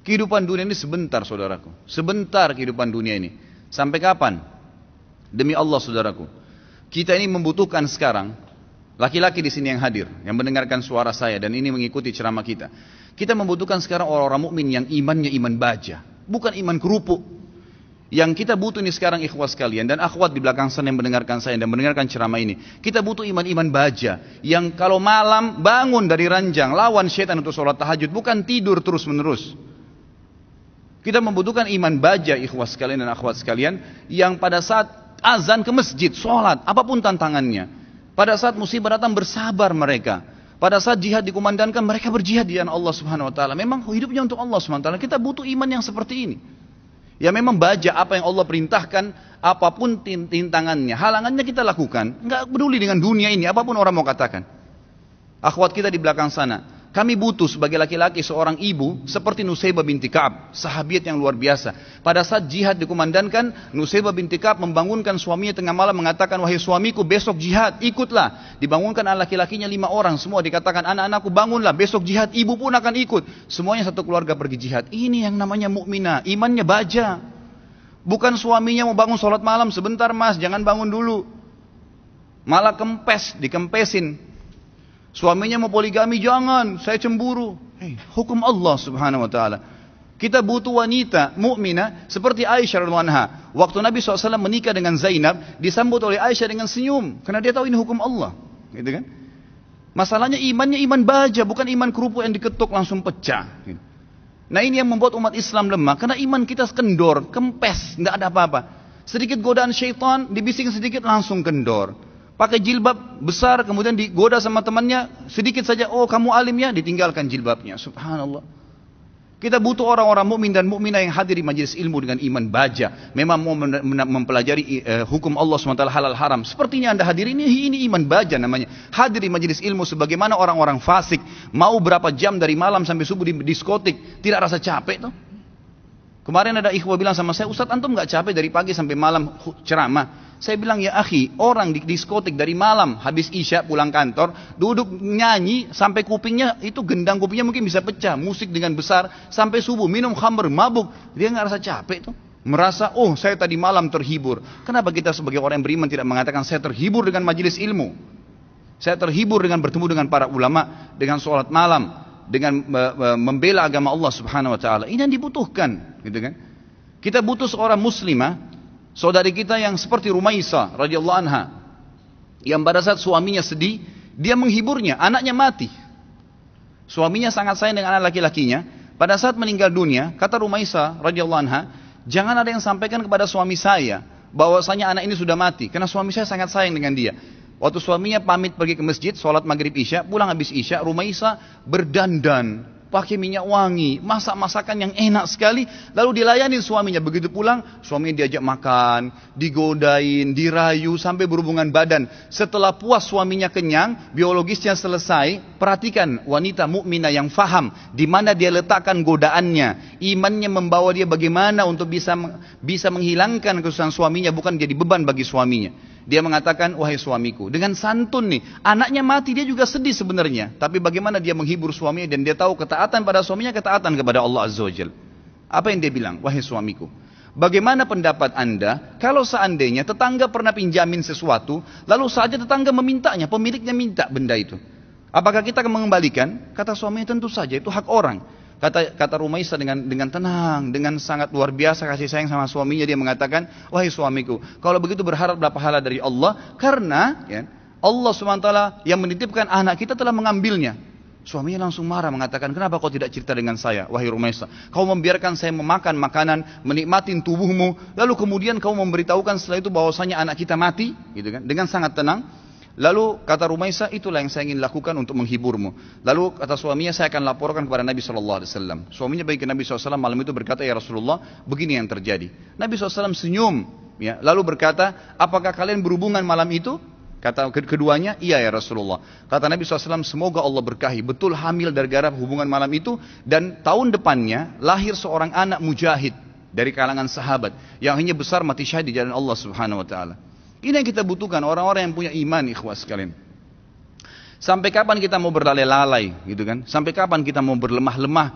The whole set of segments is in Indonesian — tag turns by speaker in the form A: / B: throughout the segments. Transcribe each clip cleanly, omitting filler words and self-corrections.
A: Kehidupan dunia ini sebentar saudaraku. Sebentar kehidupan dunia ini. Sampai kapan? Demi Allah saudaraku. Kita ini membutuhkan sekarang, laki-laki di sini yang hadir, yang mendengarkan suara saya dan ini mengikuti ceramah kita. Kita membutuhkan sekarang orang-orang mukmin yang imannya iman baja. Bukan iman kerupuk. Yang kita butuh ini sekarang ikhwas sekalian dan akhwat di belakang sana yang mendengarkan saya dan mendengarkan ceramah ini. Kita butuh iman-iman baja yang kalau malam bangun dari ranjang lawan syaitan untuk sholat tahajud, bukan tidur terus menerus. Kita membutuhkan iman baja ikhwas sekalian dan akhwat sekalian yang pada saat azan ke masjid, sholat, apapun tantangannya. Pada saat musibah datang bersabar mereka. Pada saat jihad dikumandangkan mereka berjihad di jalan Allah Subhanahu wa taala. Memang hidupnya untuk Allah Subhanahu wa taala. Kita butuh iman yang seperti ini. Ya memang baja apa yang Allah perintahkan, apapun tintangannya, halangannya kita lakukan. Enggak peduli dengan dunia ini, apapun orang mau katakan. Akhwat kita di belakang sana, kami butuh sebagai laki-laki seorang ibu seperti Nusaybah binti Ka'ab, sahabiat yang luar biasa. Pada saat jihad dikumandangkan, Nusaybah binti Ka'ab membangunkan suaminya tengah malam mengatakan, wahai suamiku besok jihad, ikutlah. Dibangunkan anak laki-lakinya 5 orang, semua dikatakan anak-anakku bangunlah, besok jihad, ibu pun akan ikut. Semuanya satu keluarga pergi jihad. Ini yang namanya mukminah, imannya baja. Bukan suaminya mau bangun sholat malam, sebentar mas, jangan bangun dulu. Malah kempes, dikempesin. Suaminya mau poligami, jangan, saya cemburu. Hukum Allah Subhanahu wa taala. Kita butuh wanita mukminah seperti Aisyah radhiyallahu anha. Waktu Nabi SAW menikah dengan Zainab, disambut oleh Aisyah dengan senyum karena dia tahu ini hukum Allah, gitu kan? Masalahnya imannya iman baja, bukan iman kerupuk yang diketuk langsung pecah. Nah ini yang membuat umat Islam lemah karena iman kita kendor, kempes, tidak ada apa-apa. Sedikit godaan syaitan, dibising sedikit langsung kendor. Pakai jilbab besar kemudian digoda sama temannya sedikit saja, oh kamu alim ya, ditinggalkan jilbabnya. Subhanallah. Kita butuh orang-orang mukmin dan mukminah yang hadir di majelis ilmu dengan iman baja. Memang mau mempelajari hukum Allah SWT halal haram. Seperti ini anda hadir ini iman baja namanya. Hadir di majelis ilmu sebagaimana orang-orang fasik mau berapa jam dari malam sampai subuh di diskotik tidak rasa capek tuh. Kemarin ada ikhwah bilang sama saya, Ustaz antum gak capek dari pagi sampai malam ceramah? Saya bilang ya akhi, orang di diskotik dari malam habis isya pulang kantor, duduk nyanyi sampai kupingnya itu gendang kupingnya mungkin bisa pecah, musik dengan besar sampai subuh, minum khamr, mabuk, dia gak rasa capek tuh. Merasa oh saya tadi malam terhibur. Kenapa kita sebagai orang yang beriman tidak mengatakan saya terhibur dengan majelis ilmu? Saya terhibur dengan bertemu dengan para ulama, dengan sholat malam, dengan membela agama Allah Subhanahu wa taala. Ini yang dibutuhkan, gitu kan? Kita butuh seorang muslimah, saudari kita yang seperti Rumaisah radhiyallahu anha, yang pada saat suaminya sedih, dia menghiburnya, anaknya mati. Suaminya sangat sayang dengan anak laki-lakinya. Pada saat meninggal dunia, kata Rumaisah radhiyallahu anha, jangan ada yang sampaikan kepada suami saya bahwasanya anak ini sudah mati, karena suami saya sangat sayang dengan dia. Waktu suaminya pamit pergi ke masjid, sholat maghrib isya, pulang habis isya, Rumaisah berdandan, pakai minyak wangi, masak masakan yang enak sekali, lalu dilayani suaminya. Begitu pulang, suaminya diajak makan, digodain, dirayu, sampai berhubungan badan. Setelah puas suaminya kenyang, biologisnya selesai, perhatikan wanita mukminah yang faham di mana dia letakkan godaannya, imannya membawa dia bagaimana untuk bisa menghilangkan kesusahan suaminya, bukan jadi beban bagi suaminya. Dia mengatakan, wahai suamiku, dengan santun nih, anaknya mati dia juga sedih sebenarnya, tapi bagaimana dia menghibur suaminya dan dia tahu ketaatan pada suaminya, ketaatan kepada Allah Azza wa Jalla. Apa yang dia bilang? Wahai suamiku, bagaimana pendapat anda kalau seandainya tetangga pernah pinjamin sesuatu, lalu saja tetangga memintanya, pemiliknya minta benda itu, apakah kita akan mengembalikan? Kata suaminya, tentu saja, itu hak orang. Kata Rumaisah dengan tenang, dengan sangat luar biasa kasih sayang sama suaminya, dia mengatakan, wahai suamiku, kalau begitu berharaplah pahala dari Allah, karena ya, Allah SWT yang menitipkan anak kita telah mengambilnya. Suaminya langsung marah mengatakan, kenapa kau tidak cerita dengan saya, wahai Rumaisah? Kau membiarkan saya memakan makanan, menikmatin tubuhmu, lalu kemudian kau memberitahukan setelah itu bahwasanya anak kita mati, gitu kan? Dengan sangat tenang. Lalu kata Rumaisah, itulah yang saya ingin lakukan untuk menghiburmu. Lalu kata suaminya, saya akan laporkan kepada Nabi SAW. Suaminya pergi ke Nabi SAW malam itu berkata, ya Rasulullah, begini yang terjadi. Nabi SAW senyum, ya, lalu berkata, apakah kalian berhubungan malam itu? Kata keduanya, iya ya Rasulullah. Kata Nabi SAW, semoga Allah berkahi, betul hamil gara-gara hubungan malam itu. Dan tahun depannya lahir seorang anak mujahid dari kalangan sahabat yang hanya besar mati syahid di jalan Allah Subhanahu wa taala. Ini yang kita butuhkan, orang-orang yang punya iman, ikhwas sekalian. Sampai kapan kita mau berlalai-lalai, gitu kan? Sampai kapan kita mau berlemah-lemah?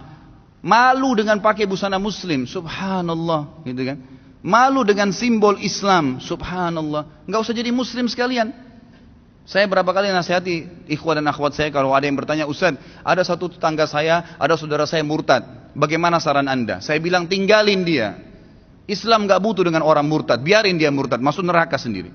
A: Malu dengan pakai busana muslim, subhanallah, gitu kan. Malu dengan simbol Islam, subhanallah. Enggak usah jadi muslim sekalian. Saya berapa kali nasihati ikhwah dan akhwat saya kalau ada yang bertanya, Ustaz, ada satu tetangga saya, ada saudara saya murtad. Bagaimana saran Anda? Saya bilang tinggalin dia. Islam enggak butuh dengan orang murtad, biarin dia murtad, masuk neraka sendiri.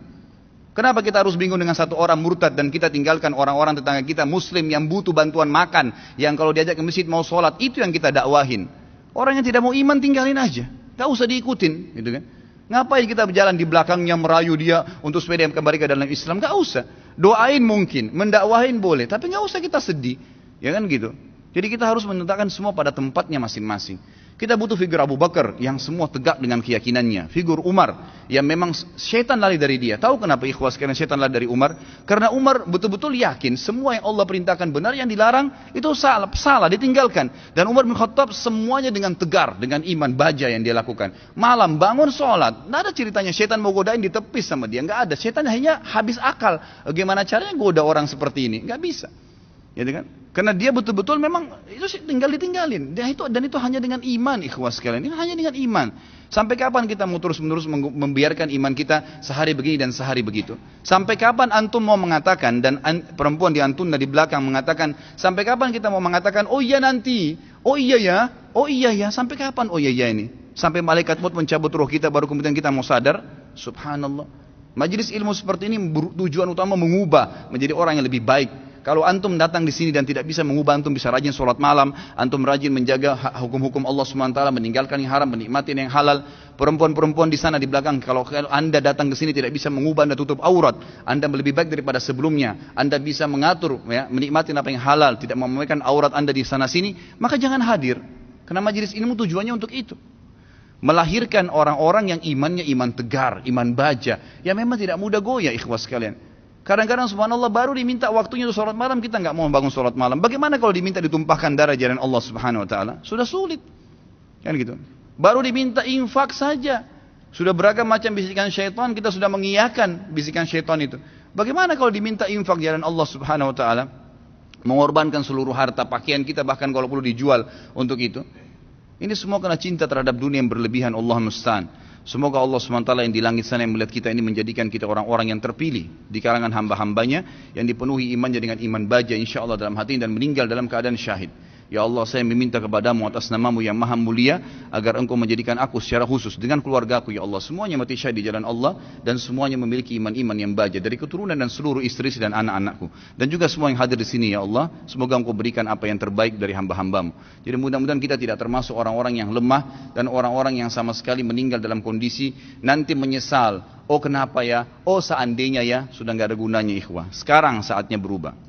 A: Kenapa kita harus bingung dengan satu orang murtad dan kita tinggalkan orang-orang tetangga kita muslim yang butuh bantuan makan, yang kalau diajak ke masjid mau sholat, itu yang kita dakwahin. Orang yang tidak mau iman tinggalin aja, gak usah diikutin, gitu kan? Ngapain kita berjalan di belakangnya merayu dia untuk supaya dia kembali ke dalam Islam? Gak usah. Doain mungkin, mendakwahin boleh, tapi gak usah kita sedih, ya kan gitu. Jadi kita harus menetapkan semua pada tempatnya masing-masing. Kita butuh figur Abu Bakar yang semua tegak dengan keyakinannya. Figur Umar yang memang syaitan lari dari dia. Tahu kenapa ikhwah sekalian syaitan lari dari Umar? Karena Umar betul-betul yakin semua yang Allah perintahkan benar, yang dilarang itu salah, ditinggalkan. Dan Umar bin Khattab semuanya dengan tegar, dengan iman baja yang dia lakukan. Malam bangun sholat, tidak ada ceritanya syaitan mau godain ditepis sama dia, nggak ada. Syaitan hanya habis akal. Bagaimana caranya goda orang seperti ini? Nggak bisa. Ya kan? Karena dia betul-betul memang itu ditinggalin. Dan itu hanya dengan iman, ikhwas sekalian. Ini hanya dengan iman. Sampai kapan kita mau terus-menerus membiarkan iman kita sehari begini dan sehari begitu? Sampai kapan antum mau mengatakan, dan perempuan di antun di belakang mengatakan, sampai kapan kita mau mengatakan, oh iya nanti, oh iya ya, sampai kapan oh iya ya ini? Sampai malaikat maut mencabut roh kita baru kemudian kita mau sadar? Subhanallah. Majelis ilmu seperti ini tujuan utama mengubah menjadi orang yang lebih baik. Kalau antum datang di sini dan tidak bisa mengubah, antum bisa rajin sholat malam, antum rajin menjaga hukum-hukum Allah SWT, meninggalkan yang haram, menikmati yang halal. Perempuan-perempuan di sana di belakang, kalau anda datang ke sini tidak bisa mengubah, anda tutup aurat, anda lebih baik daripada sebelumnya, anda bisa mengatur, ya, menikmati apa yang halal, tidak memamerkan aurat anda di sana sini, maka jangan hadir. Karena majelis ilmu tujuannya untuk itu. Melahirkan orang-orang yang imannya iman tegar, iman baja, yang memang tidak mudah goyah, ikhwas sekalian. Kadang-kadang subhanallah baru diminta waktunya untuk sholat malam, kita nggak mau bangun sholat malam. Bagaimana kalau diminta ditumpahkan darah jalan Allah Subhanahu Wa Taala? Sudah sulit, kan gitu. Baru diminta infak saja, sudah beragam macam bisikan syaitan, kita sudah mengiyakan bisikan syaitan itu. Bagaimana kalau diminta infak jalan Allah Subhanahu Wa Taala? Mengorbankan seluruh harta, pakaian kita bahkan kalau perlu dijual untuk itu. Ini semua karena cinta terhadap dunia yang berlebihan, Allah musta'an. Semoga Allah SWT yang di langit sana yang melihat kita ini menjadikan kita orang-orang yang terpilih di kalangan hamba-hambanya yang dipenuhi imannya dengan iman baja insyaAllah dalam hati dan meninggal dalam keadaan syahid. Ya Allah, saya meminta kepadamu atas namamu yang maha mulia agar engkau menjadikan aku secara khusus dengan keluargaku ya Allah semuanya mati syahid di jalan Allah dan semuanya memiliki iman-iman yang baja dari keturunan dan seluruh istri dan anak-anakku dan juga semua yang hadir di sini ya Allah, semoga engkau berikan apa yang terbaik dari hamba-hambamu. Jadi mudah-mudahan kita tidak termasuk orang-orang yang lemah dan orang-orang yang sama sekali meninggal dalam kondisi nanti menyesal, oh kenapa ya, oh seandainya ya, sudah nggak ada gunanya ikhwah. Sekarang saatnya berubah.